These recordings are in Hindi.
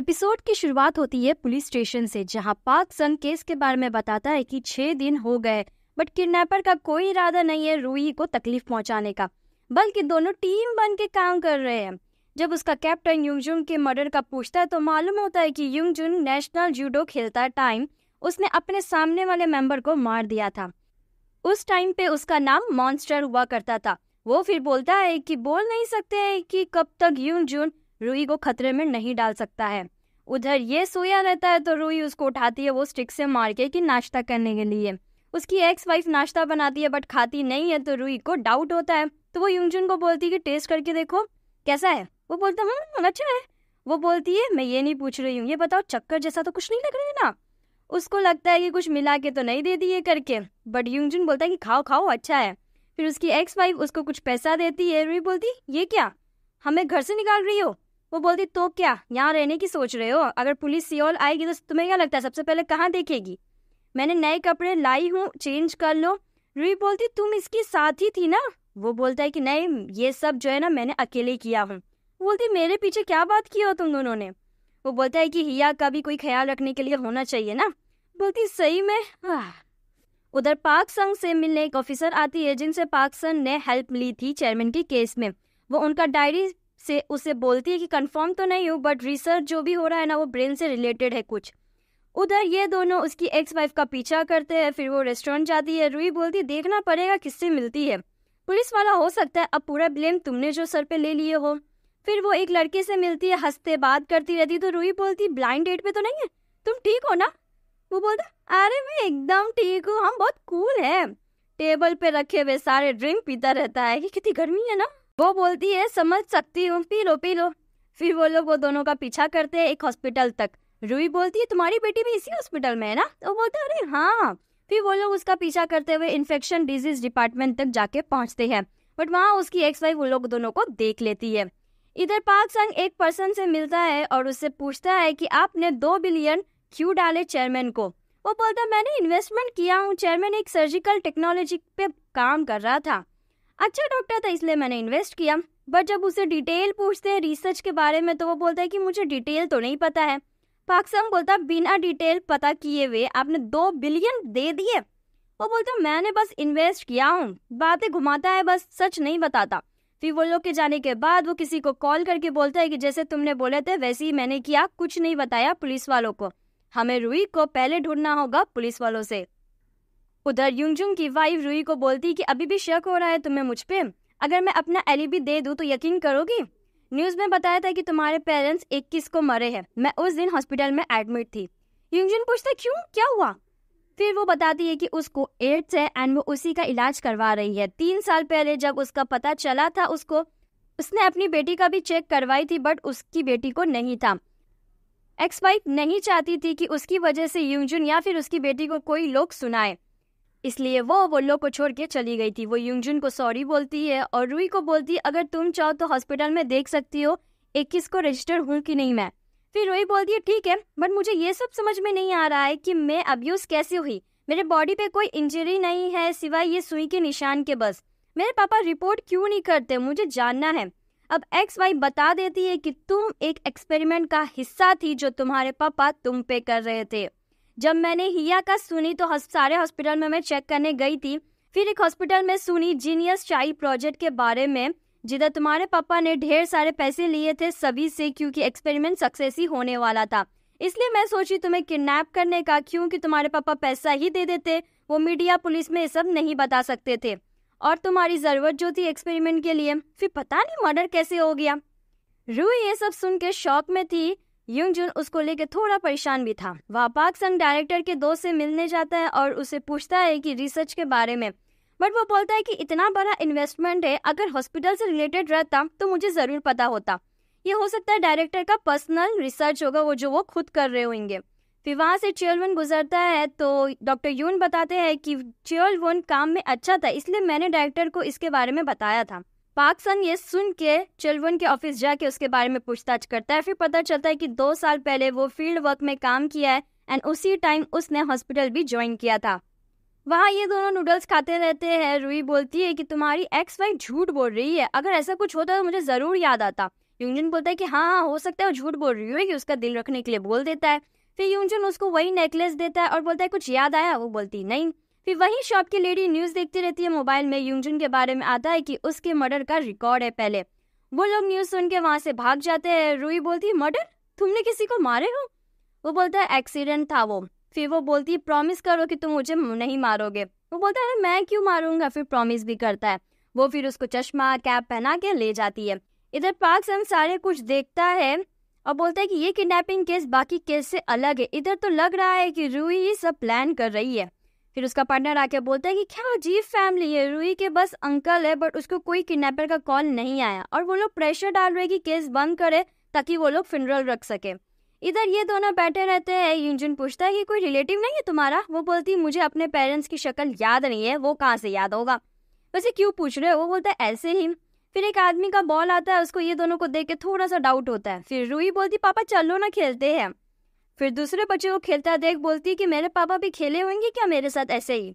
एपिसोड की शुरुआत होती है पुलिस स्टेशन से, जहां पाक सन केस के बारे में बताता है कि 6 दिन हो गए, बट किडनैपर का कोई इरादा नहीं है रूही को तकलीफ पहुंचाने का, बल्कि दोनों टीम बन के काम कर रहे हैं। जब उसका कैप्टन युंगजुन के मर्डर का पूछता है तो मालूम होता है कि युंगजुन नेशनल जूडो खेलता टाइम उसने अपने सामने वाले मेंबर को मार दिया था। उस टाइम पे उसका नाम मॉन्स्टर हुआ करता था। वो फिर बोलता है कि बोल नहीं सकते हैं कि कब तक युंगजुन रूही को खतरे में नहीं डाल सकता है। उधर ये सोया रहता है तो रूही उसको उठाती है वो स्टिक से मार के कि नाश्ता करने के लिए। उसकी एक्स वाइफ नाश्ता बनाती है बट खाती नहीं है तो रूही को डाउट होता है, तो वो युंगजुन को बोलती है कि टेस्ट करके देखो कैसा है। वो बोलता है अच्छा है। वो बोलती है मैं ये नहीं पूछ रही हूँ, ये बताओ चक्कर जैसा तो कुछ नहीं लग रहा है ना। उसको लगता है कि कुछ मिला के तो नहीं दे दिए करके, बट युंगजुन बोलता है कि खाओ खाओ अच्छा है। फिर उसकी एक्स वाइफ उसको कुछ पैसा देती है। रूही बोलती ये क्या, हमें घर से निकाल रही हो। वो बोलती तो क्या यहाँ रहने की सोच रहे हो, अगर पुलिस सियोल आएगी तो तुम्हें क्या लगता है सबसे पहले कहाँ देखेगी। मैंने नए कपड़े लाई हूँ, चेंज कर लो। रूही बोलती तुम इसकी साथी थी ना। वो बोलता है कि नहीं ये सब जो है ना मैंने अकेले किया हूँ। बोलती मेरे पीछे क्या बात की हो तुम दोनों ने। वो बोलता है कि हिया का भी कोई ख्याल रखने के लिए होना चाहिए ना। बोलती सही में। उधर पाक संग से मिलने एक ऑफिसर आती है जिनसे पाक संग ने हेल्प ली थी चेयरमैन के केस में। वो उनका डायरी से उसे बोलती है कि कंफर्म तो नहीं हूँ बट रिसर्च जो भी हो रहा है ना वो ब्रेन से रिलेटेड है कुछ। उधर ये दोनों उसकी एक्स वाइफ का पीछा करते हैं। फिर वो रेस्टोरेंट जाती है। रूही बोलती देखना पड़ेगा किससे मिलती है, पुलिस वाला हो सकता है, अब पूरा ब्लेम तुमने जो सर पे ले लिए हो। फिर वो एक लड़के से मिलती है, हंसते बात करती रहती, तो रूही बोलती ब्लाइंड डेट पे तो नहीं है, तुम ठीक हो ना। वो बोलता अरे मैं एकदम ठीक हूँ, हम बहुत कूल है। टेबल पे रखे हुए सारे ड्रिंक पीता रहता है कि कितनी गर्मी है ना। वो बोलती है समझ सकती हूँ, पी लो पी लो। फिर वो लोग वो दोनों का पीछा करते हैं एक हॉस्पिटल तक। रूही बोलती है तुम्हारी बेटी भी इसी हॉस्पिटल में है ना। तो बोलता है अरे हाँ। फिर वो लोग उसका पीछा करते हुए इन्फेक्शन डिजीज डिपार्टमेंट तक जाके पहुंचते हैं, बट वहाँ उसकी एक्स वाइफ वो लोग दोनों को देख लेती है। इधर पाक संग एक पर्सन से मिलता है और उससे पूछता है कि आपने 2 बिलियन क्यों डाले चेयरमैन को। वो बोलता मैंने इन्वेस्टमेंट किया हूँ, चेयरमैन एक सर्जिकल टेक्नोलॉजी पे काम कर रहा था, अच्छा डॉक्टर था इसलिए मैंने इन्वेस्ट किया। बट जब उसे डिटेल पूछते हैं रिसर्च के बारे में तो वो बोलता है कि मुझे डिटेल तो नहीं पता है। पाक संग बोलता बिना डिटेल पता किए हुए आपने 2 बिलियन दे दिए। वो बोलता मैंने बस इन्वेस्ट किया हूँ, बातें घुमाता है बस, सच नहीं बताता। फिर वो लोग के जाने के बाद वो किसी को कॉल करके बोलता है कि जैसे तुमने बोले थे वैसे ही मैंने किया, कुछ नहीं बताया पुलिस वालों को, हमें रूही को पहले ढूंढना होगा पुलिस वालों से। उधर युंगजुन की वाइफ रूही को बोलती कि अभी भी शक हो रहा है तुम्हें मुझ पे, अगर मैं अपना एलिबी दे दूं तो यकीन करोगी। न्यूज में बताया था कि तुम्हारे पेरेंट्स 21 को मरे हैं, मैं उस दिन हॉस्पिटल में एडमिट थी। युंगजुन पूछता क्यों, क्या हुआ। फिर वो बताती है कि उसको एड्स है एंड वो उसी का इलाज करवा रही है। 3 साल पहले जब उसका पता चला था उसने अपनी बेटी का भी चेक करवाई थी बट उसकी बेटी को नहीं था। एक्स वाइफ नहीं चाहती थी कि उसकी वजह से युंगजुन या फिर उसकी बेटी को कोई लोग सुनाए, इसलिए वो लोग को छोड़ के चली गई थी। वो युंगजुन को सॉरी बोलती है और रूही को बोलती है अगर तुम चाहो तो हॉस्पिटल में देख सकती हो 21 को रजिस्टर हूँ कि नहीं मैं। फिर रूही बोलती है ठीक है, बट मुझे ये सब समझ में नहीं आ रहा है कि मैं अब्यूज कैसे हुई, मेरे बॉडी पे कोई इंजरी नहीं है सिवाय ये सुई के निशान के, बस मेरे पापा रिपोर्ट क्यों नहीं करते, मुझे जानना है। अब एक्स वाइफ बता देती है कि तुम एक एक्सपेरिमेंट का हिस्सा थी जो तुम्हारे पापा तुम पे कर रहे थे। जब मैंने हिया का सुनी तो सारे हॉस्पिटल में मैं चेक करने गई थी। फिर एक हॉस्पिटल में सुनी जीनियस चाइल्ड प्रोजेक्ट के बारे में, जिधर तुम्हारे पापा ने ढेर सारे पैसे लिए थे सभी से क्योंकि एक्सपेरिमेंट सक्सेस ही होने वाला था। इसलिए मैं सोची तुम्हें किडनैप करने का, क्योंकि तुम्हारे पापा पैसा ही दे देते, वो मीडिया पुलिस में ये सब नहीं बता सकते थे और तुम्हारी जरूरत जो थी एक्सपेरिमेंट के लिए। फिर पता नहीं मर्डर कैसे हो गया। रूही ये सब सुन के शॉक में थी। युंगजुन उसको लेके थोड़ा परेशान भी था। वह पाक संग डायरेक्टर के दोस्त से मिलने जाता है और उसे पूछता है कि रिसर्च के बारे में, बट वो बोलता है कि इतना बड़ा इन्वेस्टमेंट है, अगर हॉस्पिटल से रिलेटेड रहता तो मुझे जरूर पता होता, ये हो सकता है डायरेक्टर का पर्सनल रिसर्च होगा वो जो वो खुद कर रहे होंगे। फिर वहाँ से चियोलवन गुजरता है तो डॉक्टर यून बताते हैं कि चियोलवन काम में अच्छा था इसलिए मैंने डायरेक्टर को इसके बारे में बताया था। पाक संग ये सुन के चियोलवन के ऑफिस जाके उसके बारे में पूछताछ करता है। फिर पता चलता है कि 2 साल पहले वो फील्ड वर्क में काम किया है एंड उसी टाइम उसने हॉस्पिटल भी ज्वाइन किया था। वहाँ ये दोनों नूडल्स खाते रहते हैं। रूही बोलती है कि तुम्हारी एक्स वाइफ झूठ बोल रही है, अगर ऐसा कुछ होता तो मुझे जरूर याद आता, यूंजन बोलता है कि हाँ हो सकता है वो झूठ बोल रही है कि उसका दिल रखने के लिए बोल देता है। फिर यूंजन उसको वही नेकलेस देता है और बोलता है कुछ याद आया, वो बोलती नहीं। फिर वही शॉप की लेडी न्यूज देखती रहती है मोबाइल में, यूंजन के बारे में आता है कि उसके मर्डर का रिकॉर्ड है पहले। वो लोग न्यूज सुन के वहां से भाग जाते हैं। रूही बोलती है मर्डर, तुमने किसी को मारे हो? वो बोलता है एक्सीडेंट था वो। फिर वो बोलती है प्रॉमिस करो कि तुम मुझे नहीं मारोगे। वो बोलता है मैं क्यों मारूंगा, फिर प्रॉमिस भी करता है। वो फिर उसको चश्मा कैप पहना के ले जाती है। इधर पार्क सन सारे कुछ देखता है और बोलता है कि ये किडनैपिंग केस बाकी केस से अलग है। इधर तो लग रहा है कि रूही ही सब प्लान कर रही है। फिर उसका पार्टनर आके बोलता है कि क्या अजीब फैमिली है, रूही के बस अंकल है बट उसको कोई किडनैपर का कॉल नहीं आया और वो लोग प्रेशर डाल रहे कि केस बंद करे ताकि वो लोग फ्यूनरल रख सके। इधर ये दोनों बैठे रहते हैं। यूंजन पूछता है कि कोई रिलेटिव नहीं है तुम्हारा? वो बोलती है मुझे अपने पेरेंट्स की शक्ल याद नहीं है। वो कहाँ से याद होगा, वैसे क्यों पूछ रहे हो? वो बोलता है ऐसे ही। फिर एक आदमी का बॉल आता है, उसको ये दोनों को देख के थोड़ा सा डाउट होता है। फिर रूही बोलती पापा चलो ना खेलते हैं। फिर दूसरे बच्चे को खेलता देख बोलती है कि मेरे पापा भी खेले होंगे क्या मेरे साथ ऐसे ही।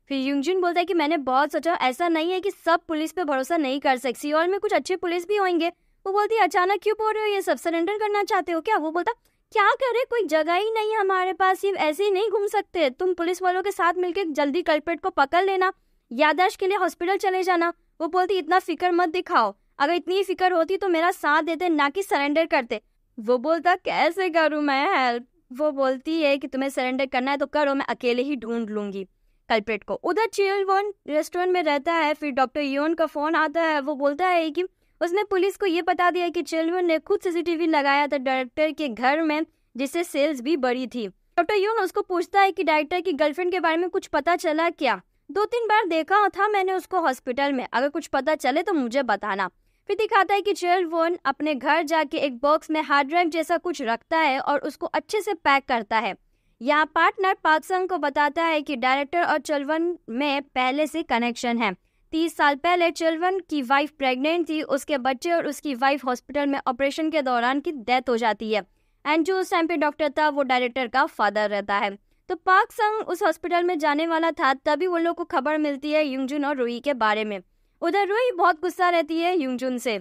फिर यूंजन बोलता है कि मैंने बहुत सोचा, ऐसा नहीं है कि सब पुलिस पे भरोसा नहीं कर सकती, सियोल में कुछ अच्छे पुलिस भी होंगे। वो बोलती है अचानक क्यों बोल रहे हो ये सब, सरेंडर करना चाहते हो क्या? वो बोलता क्या करे, कोई जगह ही नहीं है हमारे पास, सिर्फ ऐसे ही नहीं घूम सकते, तुम पुलिस वालों के साथ मिलकर जल्दी कल्प्रिट को पकड़ लेना, याददाश्त के लिए हॉस्पिटल चले जाना। वो बोलती इतना फिक्र मत दिखाओ, अगर इतनी फिक्र होती तो मेरा साथ देते ना कि सरेंडर करते। वो बोलता कैसे करूं मैं हेल्प? वो बोलती है कि तुम्हें सरेंडर करना है तो करो, मैं अकेले ही ढूंढ लूंगी कल्प्रिट को। उधर चिलवन रेस्टोरेंट में रहता है। फिर डॉक्टर योन का फोन आता है। वो बोलता है कि उसने पुलिस को ये बता दिया कि चिलवन ने खुद सीसीटीवी लगाया था डायरेक्टर के घर में, जिससे सेल्स भी बढ़ी थी। डॉक्टर योन उसको पूछता है कि डायरेक्टर की गर्लफ्रेंड के बारे में कुछ पता चला क्या? 2-3 बार देखा था मैंने उसको हॉस्पिटल में, अगर कुछ पता चले तो मुझे बताना। फिर दिखाता है कि चिलवन अपने घर जाके एक बॉक्स में हार्ड ड्राइव जैसा कुछ रखता है और उसको अच्छे से पैक करता है। यहाँ पार्टनर पार्क संग को बताता है कि डायरेक्टर और चिलवन में पहले से कनेक्शन है। 30 साल पहले चिलवन की वाइफ प्रेग्नेंट थी, उसके बच्चे और उसकी वाइफ हॉस्पिटल में ऑपरेशन के दौरान की डेथ हो जाती है एंड जो उस टाइम पे डॉक्टर था वो डायरेक्टर का फादर रहता है। तो पार्क संग उस हॉस्पिटल में जाने वाला था, तभी वो लोग को खबर मिलती है यूंजन और रूही के बारे में। उधर रूही बहुत गुस्सा रहती है यूंजन से।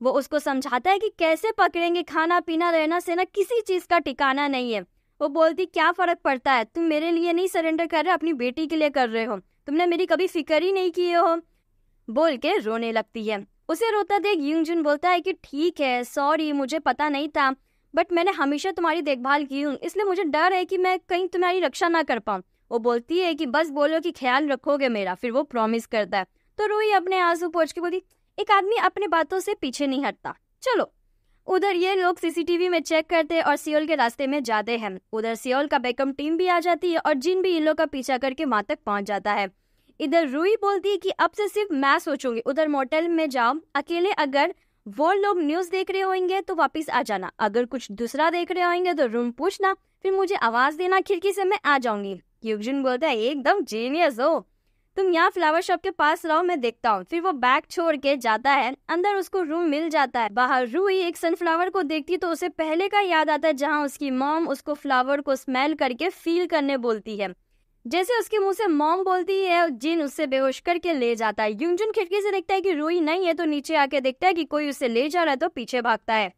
वो उसको समझाता है कि कैसे पकड़ेंगे, खाना पीना रहना सहना किसी चीज का ठिकाना नहीं है। वो बोलती क्या फर्क पड़ता है, तुम मेरे लिए नहीं सरेंडर कर रहे, अपनी बेटी के लिए कर रहे हो, तुमने मेरी कभी फिक्र ही नहीं की हो, बोल के रोने लगती है। उसे रोता देख यूंजन बोलता है कि ठीक है सॉरी, मुझे पता नहीं था, बट मैंने हमेशा तुम्हारी देखभाल की हूँ, इसलिए मुझे डर है कि मैं कहीं तुम्हारी रक्षा ना कर पाऊँ। वो बोलती है कि बस बोलो कि ख्याल रखोगे मेरा। फिर वो प्रॉमिस करता है। तो रूही अपने आंसू पोंछ के बोलती एक आदमी अपने बातों से पीछे नहीं हटता, चलो। उधर ये लोग सीसीटीवी में चेक करते और सियोल के रास्ते में जाते हैं। उधर सियोल का बैकअप टीम भी आ जाती है और जिन भी इन लोग का पीछा करके वहां तक पहुंच जाता है। इधर रूही बोलती है कि अब से सिर्फ मैं सोचूंगी, उधर मोटेल में जाओ अकेले, अगर वो लोग न्यूज देख रहे होंगे तो वापस आ जाना, अगर कुछ दूसरा देख रहे होंगे तो रूम पूछना, फिर मुझे आवाज देना खिड़की से, मैं आ जाऊंगी। यूजन बोलता है एकदम जीनियस हो, तुम यहाँ फ्लावर शॉप के पास रहो, मैं देखता हूँ। फिर वो बैग छोड़ के जाता है, अंदर उसको रूम मिल जाता है। बाहर रूही एक सनफ्लावर को देखती तो उसे पहले का याद आता है जहाँ उसकी मॉम उसको फ्लावर को स्मेल करके फील करने बोलती है। जैसे उसके मुंह से मॉम बोलती है, जिन उससे बेहोश करके ले जाता है। यूंजन खिड़की से देखता है कि रूही नहीं है, तो नीचे आके देखता है कि कोई उसे ले जा रहा है, तो पीछे भागता है।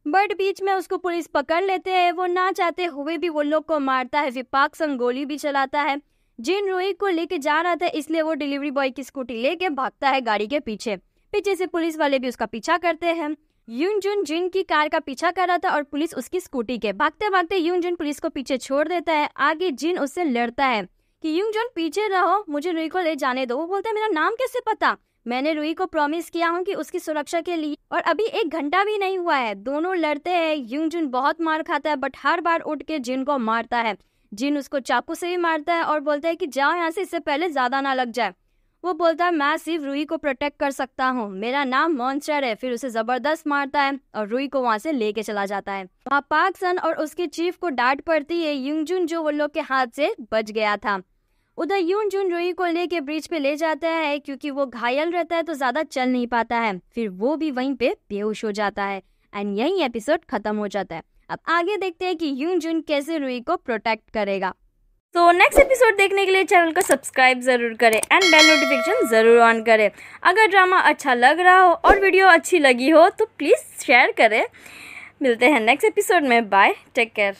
बट बीच में उसको पुलिस पकड़ लेते हैं। वो ना चाहते हुए भी वो लोग को मारता है। फिर पाक संग गोली भी चलाता है। जिन रूही को लेके जा रहा था, इसलिए वो डिलीवरी बॉय की स्कूटी लेके भागता है गाड़ी के पीछे। पीछे से पुलिस वाले भी उसका पीछा करते हैं। यूंजन जिन की कार का पीछा कर रहा था और पुलिस उसकी स्कूटी के। भागते भागते यूंजन पुलिस को पीछे छोड़ देता है। आगे जिन उससे लड़ता है कि यूंजन पीछे रहो, मुझे रूही को ले जाने दो। वो बोलता है मेरा नाम कैसे पता, मैंने रूही को प्रॉमिस किया हूँ कि उसकी सुरक्षा के लिए, और अभी 1 घंटा भी नहीं हुआ है। दोनों लड़ते हैं। यूंजन बहुत मार खाता है बट हर बार उठ के जिन को मारता है। जिन उसको चाकू से भी मारता है और बोलता है कि जाओ यहाँ से, इससे पहले ज्यादा ना लग जाए। वो बोलता है मैं सिर्फ रूही को प्रोटेक्ट कर सकता हूँ, मेरा नाम मॉन्स्टर है। फिर उसे जबरदस्त मारता है और रूही को वहाँ से लेके चला जाता है। वहाँ पाक सन और उसके चीफ को डांट पड़ती है, यूंजन जो वो लोग के हाथ से बच गया था। उधर यूंजन रूही को लेके ब्रिज पे ले जाता है, क्योंकि वो घायल रहता है तो ज्यादा चल नहीं पाता है। फिर वो भी वहीं पे बेहोश हो जाता है एंड यही एपिसोड खत्म हो जाता है। अब आगे देखते हैं कि यूंजन कैसे रूही को प्रोटेक्ट करेगा। तो नेक्स्ट एपिसोड देखने के लिए चैनल को सब्सक्राइब ज़रूर करें एंड बेल नोटिफिकेशन ज़रूर ऑन करें। अगर ड्रामा अच्छा लग रहा हो और वीडियो अच्छी लगी हो तो प्लीज़ शेयर करें। मिलते हैं नेक्स्ट एपिसोड में। Bye, take care.